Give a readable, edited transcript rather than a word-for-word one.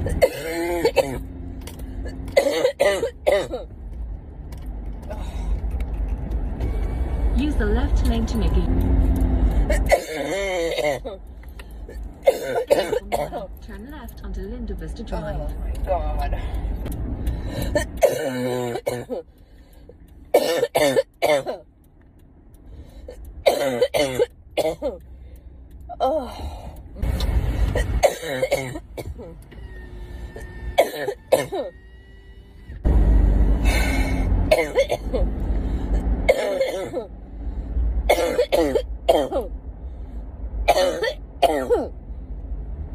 Use the left lane to make a turn left onto Linda Vista Drive. Oh my god. Oh.